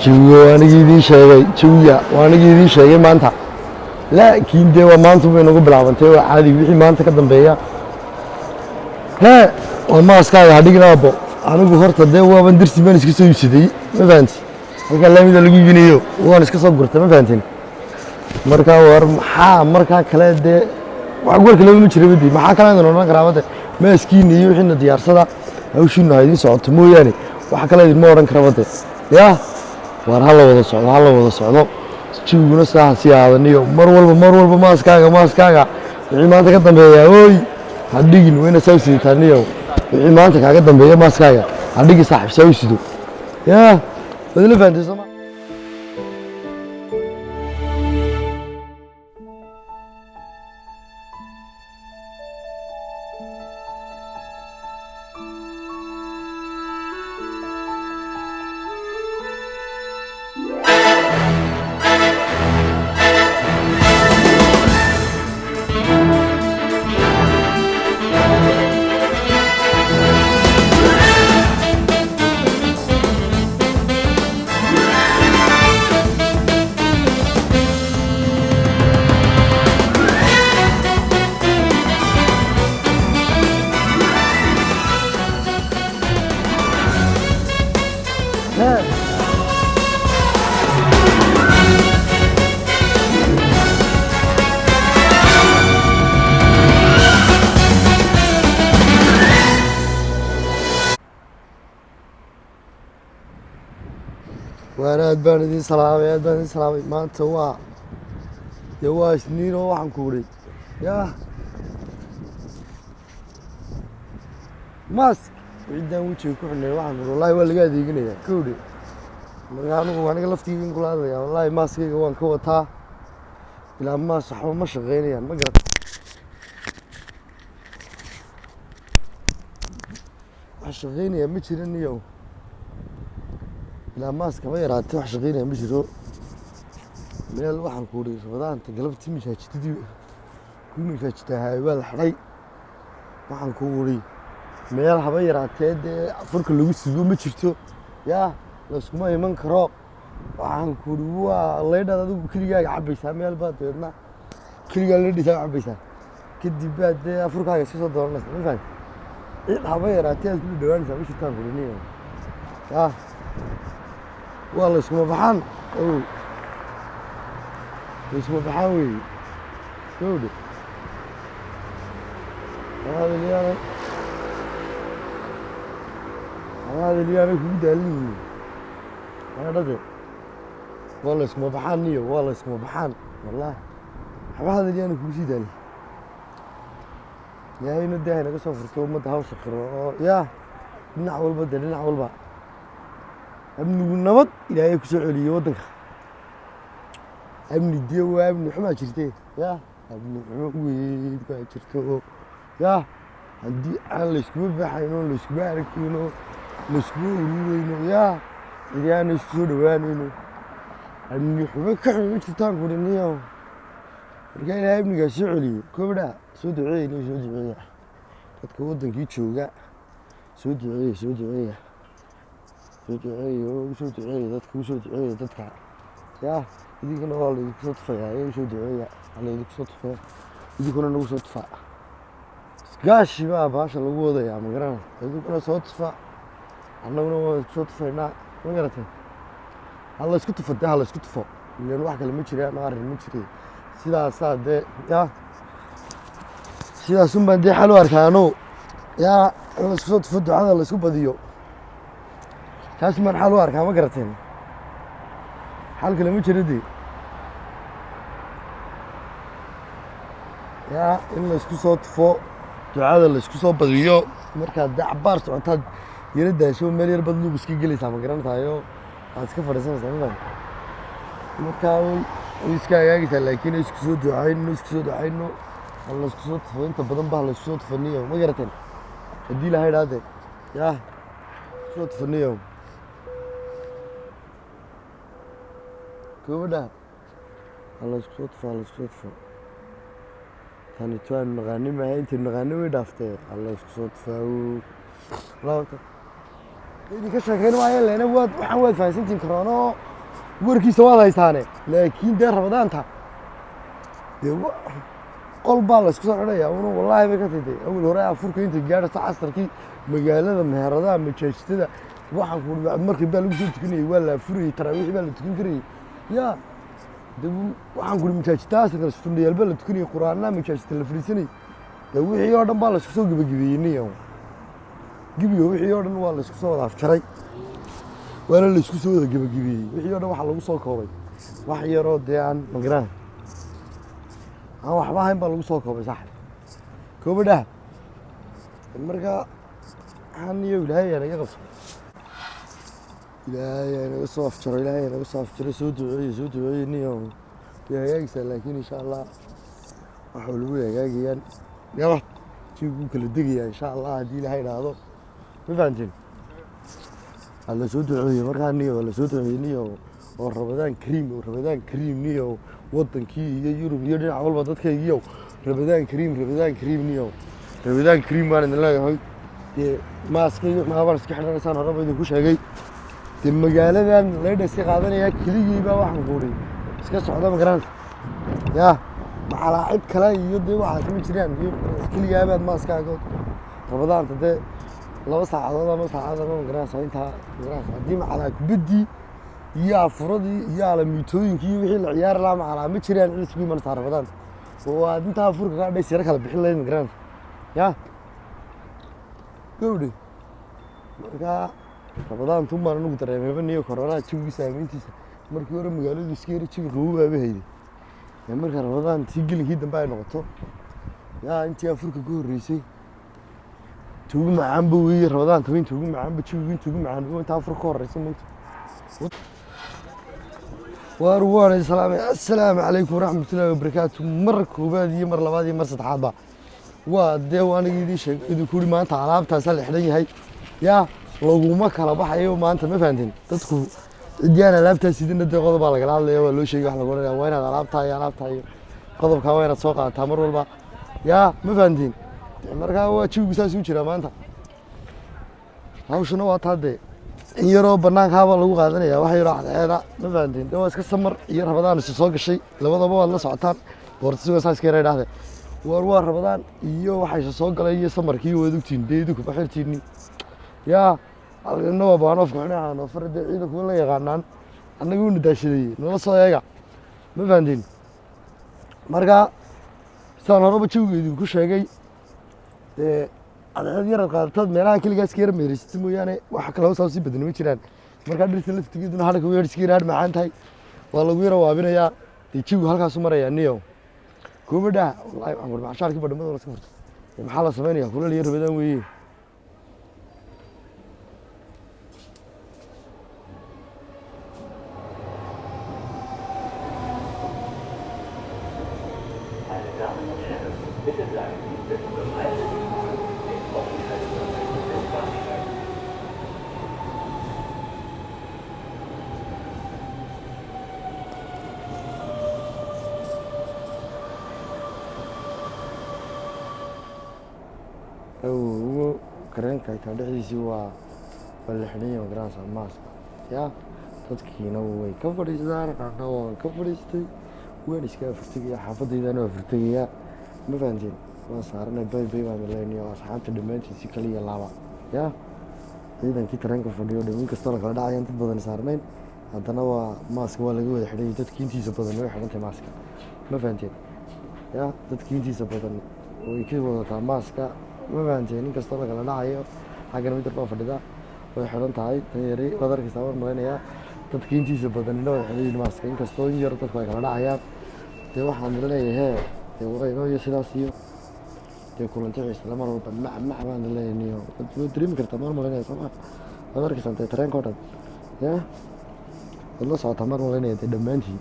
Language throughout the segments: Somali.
جوا أنا جديد شيء جوا وأنا جديد شيء ما أنت لا كيندي وما أنت بينو بلعبتي عادي بيحي ما أنت كدم بيا ها وما أسكاي هذيك نابو أنا بخرت ده هو بندرس بين سكسو يسدي ما فهمت هذا لا ميدا لقي جنيو وأنا سكسو قرت ما فهمتني مركا ورم مركا كلا ده وأقول كلام مشري بدي ما حكى لنا إنه قرابته ما سكين يو حين ديار صدا أو شو إنه هيدين صوت مو يعني وحكى لنا ما ورن قرابته يا وهلا وضع صعود شو يقولون ساعة سياحة نيو مرول ماسكاga ciimaanta ka dambeeya ooy hadhigin wayna soo siitaniyo ciimaanta kaaga dambeeya maaskaaga hadhigi saaxiib soo sido yaa wadla faantay Soomaa وأنا أدبر سلامي ما أنت هو يوا سنين وحن كوري يا ماس عندنا وجهي كحنا وحن والله ولا قاعد يجيني كوري وأنا قلفتي من كل هذا والله ماس كي وان كوتها إلى ما صح وما شغالين يعني ما قرأت شغالين يا مشيرني يوم لا ماسك ما يراتي wax shaqeynaya ma jiro meel waxaan ku dhigay rabadaanta galabtii misaajidii ku misaajidtahay wal xaray waxaan ku wuri meel haba yaraatee afurka lagu sido ma jirto yaa la isku ma iman karo waxaan ku waa leedad adigu kiligaaga cabaysaa meel baad deedna kiliga la dhisaa cabaysaa kadib baad afurkaaga iska soo dooranaysaa ma fahantay haba yaraatee aad ku dhawaanaysaa ma jirtaan kuliniyo yaa والله اسمه بحان أو اسمه بحاوي شوفي هذا اللي أنا كنت أقول أنا رجل والله اسمه بحان نيو والله اسمه بحان والله هذا اللي أنا كنت أقول يا هنا ده هنا كسافر توم متهاوش خير يا نحول بدل نحول بقى أمني والنبض إلى يكسر عليه ودك أمني الديو وأمني حما شرتين يا أمني حما وين كشرتو يا عندي على الأسبوع بحينو الأسبوع ركينو الأسبوع ولينو يا إذا أنا الأسبوع دوانينو أمني حما كحما شرتان كورنيو رجال أمني كشر عليه كبدا سود عيني سود عيه تتكودن كيتشوجا سود عيه سود عيه سود عيه dadka yaa idinka waa la isku tufaya soo duceeya ala idinku soo tufaya idinkuna nagu soo tufa gaashi baa baasha lagu wadaya ma garan idinkuna soo tufa annaguna waa soo tufaynaa ma garatay alla isku tufada alla isku tufo ileen wax kale ma jiraan arrin ma jireen sidaas aad yaa sidaas baan xal u arkaano yaa la isku soo tufo ducada la isku badiyo taas man xal u arkaa ma garateen xal kale ma jiradii yaa in la isku soo tufo ducada la isku soo badiyo markaad dacbaar socotaad yara daasho meel yar bad lugu iska gelaysaa ma garantaayo aad iska fadhiisanaysaa ma markaa way iska agaagaysaa laakiin isku soo ducayno la isku soo tufo inta badan baa la isku soo tufaniyo ma garateen haddii la haydhaade yaa soo tufaniyo كودا الله يسكت فا ثاني توان نغني ما هي انت نغني ودافته الله يسكت فا لا إذا كشكين وعيا لنا بود محمد فايسنتين كرانو warkiisa waad haysaane laakiin dee rabadaanta dee qol baa la isku soo xidhaya una wallaahi bay ka tidday awal hore afurka inta gaadhato casarkii magaalada meheradaha majaajidada waxaan ku markii baa lagu soo tukanayay waa la afurayay taraawiixii baa la tukan karayay yaa dee waxaan ku majaajidtaas kale sunnayaal baa la tukanayay quraanaha majaajidta la fadhiisanayay dee wixii oo dhan baa la isku soo gebagabeeyey niyow gibiyo wixii oo dhan waa la isku soo wada afjaray waana la isku soo wada gebagabeeyey wixii oo dhan waxaa lagu soo koobay wax yaroo dee aan magaraan aan waxba ahayn baa lagu soo koobay sax koobadhaha marka haniyo ilaahay yaa naga qabso ilaahay yaa naga soo afjaro ilaahay yaa naga soo afjaro soo duceeye niyo way hagaagaysaa laakiin insha allah waxa lagu hagaagayaan yaba jigu kala degayaa insha allah haddii ilaahay idhaahdo ma fahanteen alla soo duceeye markaa niyo la soo duceeye niyo oo rabadaan kariim niyo wadankii iyo yurub iyo dhinac walba dadkaygiiyow rabadaan kariim niyo rabadaan kariim baan idin leeyahay dee maaska iyo maabaan iska xidhanaysaan horeba idinku sheegay dee magaaladan laydha iska qaadanayaa keligii baa waxaan kuudhi iska socda magaranta yaa maxalaa cid kale iyo dee waxaa kama jiraan iyo keligaabaad maaskaagood rabadaanta dee 2 saacadood ama saacad ama magarasa intaa magarasa haddii macalaa kubaddii iyo afuradii iyo alamiitooyinkii iyo wixii la ciyaari lahaa macalaa ma jiraan cid isku imanaysaa rabadaan oo aad intaa afurka kaa dhays yaro kala bixin lahayd magaranta yaa gawdhe markaa rabadaan tun baan anugu dareemayba niyo koronaha jawigiisa aameyntiisa markii hore magaaladu iska yari jawi qabobaaba hayday marka rabadaan tii gelinkii dambe ay noqoto yaa intii afurka ka horreysay tuugu macaanba weeye rabadaan tabayn tuugu macaanba jawigiin tuugu macaan intaa afur ka horreysay moogta waan islaamay assalaamu calaykum waraxmatullaahi wabarakaatu mar koobaad iyo mar labaad iyo mar saddexaadba waa dee aniga idiin sheeg idinku yidhi maanta alaabtaasaa la xidhan yahay yaa laguma kala baxayo maanta ma fahanteen dadku ciddiyaan alaabtaas idinna dee qodob baa lagala hadlaya waa loo sheegay wax lagu odhanaya waa inaad alaabtaa iyo qodobkaa waa inaad soo qaadataa mar walba yaa ma fahanteen markaa waa jawigu saas u jiraa maanta hawshana waa taa dee in yaroo banaankaabaa lagu qaadanaya wax yaroo cadceeda ma fahanteen dee waa iska samar iyo rabadaan isu soo gashay labadaba waad la socotaan boortasigo saa iska yara idhaahde waa rabadaan iyo waxayse soo galay iyo samarkii waad ogtiin dee idinku baxirtiinni yaa halkana waa baanoofka xinaha noofare dee ciidanku la yaqaanaan annaga una daashadeeyey nala soo eega ma fahanteen markaa saan horeba jawiga idinku sheegay dee cadceed yaraad qaadataad meelaha keligaa iska yara meeraysata mooyaane waxa kale hoosaa sii badani ma jiraan markaa dhirta laftigeeduna hadhaka weer iska yara hadh macaan tahay waa lagu yara waabinayaa dee jawigu halkaasu marayaa niyo koobadhaha wallahi waxaan kuri maxshaarkii badhamada la iska furtay maxaa la samaynayaa kulal iyo rabadaan weeye kareenka xitaa dhexdiisii waa la xidhan yahay magarasa maaska yaa dadkiina way ka fadhiistaan qaarna waan ka fadhiistay waan iska afurtegayaa xaafadaydaana waa afurtegayaa ma fahanteen waan saaranay baybay baan leenayo asxaabta dhammaantiisii kaliya laaba yaa ciidankii tareenka fadhiyo dhamin kastoo la kala dhacayaan dad badan saarnayn haddana waa maaska waa laga wada xidhan yahay dadkii intiisa badan way xidhantahay maaska ma fahanteen yaa dadkii intiisa badan way ka wadataa maaska ma fahanteen inkastoo la kala dhacayo xaggana mid baa fadhida way xidhan tahay tan yari waad arkaysaa waan malaynayaa dadkii intiisa badan ina wada xidhan yihiin maaska inkastoo in yar dadku ay kala dhacayaan dee waxaan leeyahay dee warayno iyo sidaas iyo dee kulanti xiisla mar walba mac baan leeyahay niyo waad dareemi kartaa mar malaynaya soo ma waad arkaysaa dee tareenka oo dhan yaa waad la socotaa mar malaynaya dee dhammaantiin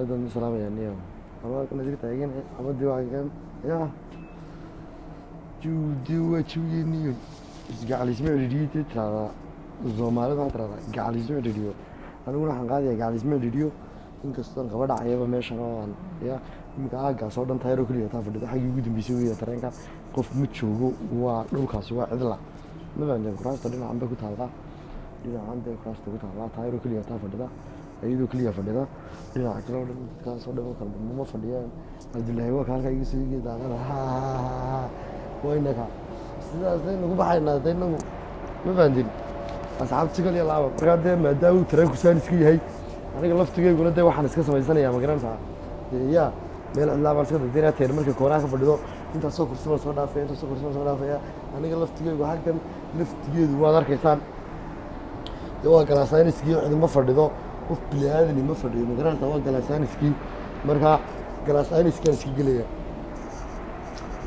aad baan u salaamayaa niyo abaalkana iska taagan abadii waa kan yaa juudi waa juugeeniyo isgacalisma cidhiidhiyo tiraadaa soomaalida waxaa tiraahdaa gacalisma cidhiidhiyo aniguna waxaan qaadayaa gacalisma cidhiidhiyo inkastoon qaba dhacayaba meeshan oo aan yaa iminka aagaas oo dhan taayaroo keliya taa fadhida xaggii ugu dambeysay weya tareenka qof ma joogo waa dhulkaasi waa cidla ma fahanteen kuraasta dhinacan bay ku taalqaa dhinacan dee kuraasta ku taallaa taayiro keliya taa fadhida iyadoo keliya fadhida dhinaca kale oo dhan kaasoo dhan oo kala ma fadhiyaan cabdillaahi waa ka halkaa iga soo yigi daaqada waynaka sidaasay nagu baxaynaa dee inagu ma fahantin asxaabti kaliya laaba markaa dee maadaama uu tareenku saan iska yahay aniga laftigeyguna dee waxaan iska samaysanayaa ma garantaa yaa meel cidlaa baan iska dagdeenaa teer markay koonaha ka fadhido intaasoo kursi baan soo dhaafaya intaasoo kursi baan soo dhaafaya aniga laftigeygu halkan laftigeedu waad arkaysaan dee waa galaasaaniskii cidima fadhido qof bili-aadani ma fadhiyo ma garantaa waa galaasaaniskii markaa galaasaniskaan iska gelaya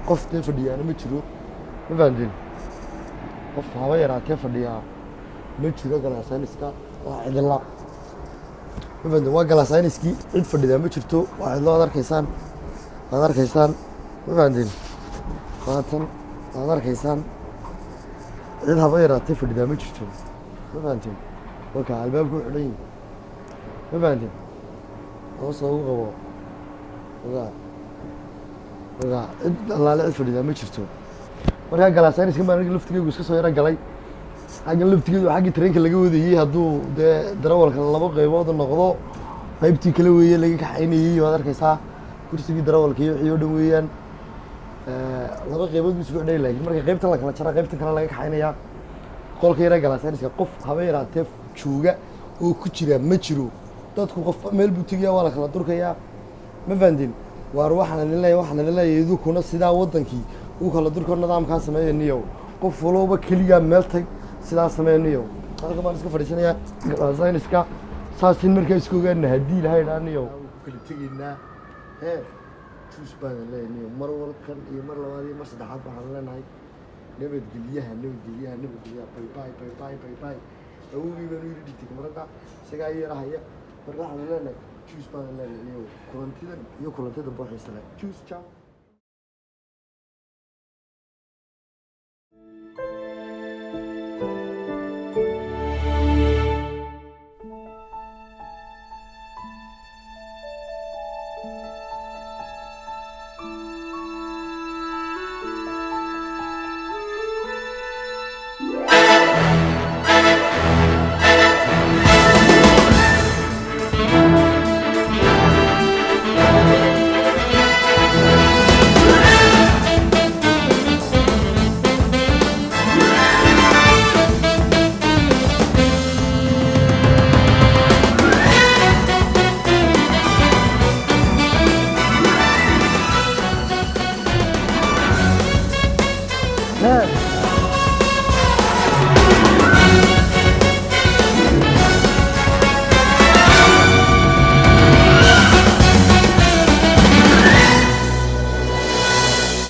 qof dee fadhiyaana ma jiro ma fahanteen qof haba yaraatee fadhiyaa ma jiro galaasaaniska waa cidla ma fahanteen waa galaasaaniskii cid fadhidaa ma jirto waa cidlo waad arkaysaan ma fahanteen waatan waad arkaysaan cid haba yaraatee fadhidaa ma jirto ma fahanteen waa kaa albaabka u xidhan yihin ma fahanteen hoosa ugu qabo ogaa cid allaale cid fadhidaa ma jirto markaa galaasaniskan baa aniga laftigeygu iska soo yaro galay xaggan laftigeedu xaggii tareenka laga wadayey hadduu dee darawalka laba qaybood noqdo qaybtii kale weeye laga kaxaynayey waad arkaysaa kursigii darawalka iyo wixii oo dhan weeyaan laba qaybood buu isugu xidhay laakiin marka qaybtan la kala jaraa qaybtan kale laga kaxaynayaa qolka yara galaasaniska qof haba yaraatee jooga oo ku jira ma jiro dadku qofba meel buu tegayaa waa la kala durkayaa ma fahanteen waar waxaan idin leeyahay idinkuna sidaa waddankii u kala durko nidaamkaa sameeya niyow qof walooba keliyaa meel tag sidaa sameeya niyow halka baan iska fadhiisanayaa galaasaniska saasin markaa isku ogaana haddii ilahay dhaa niyow ku kala tegaynaa juus baan leeyahay niyow mar walkan iyo mar labaad iyo mar saddexaad waxaan leenahay nabadgelyaha bay awogii baan u yidhi dhigtay kamarada isagaa yarahaya marka waxaan leenahay juus baan leenahay niyow kulantidan iyo kulantada booxiisa leh juus ciao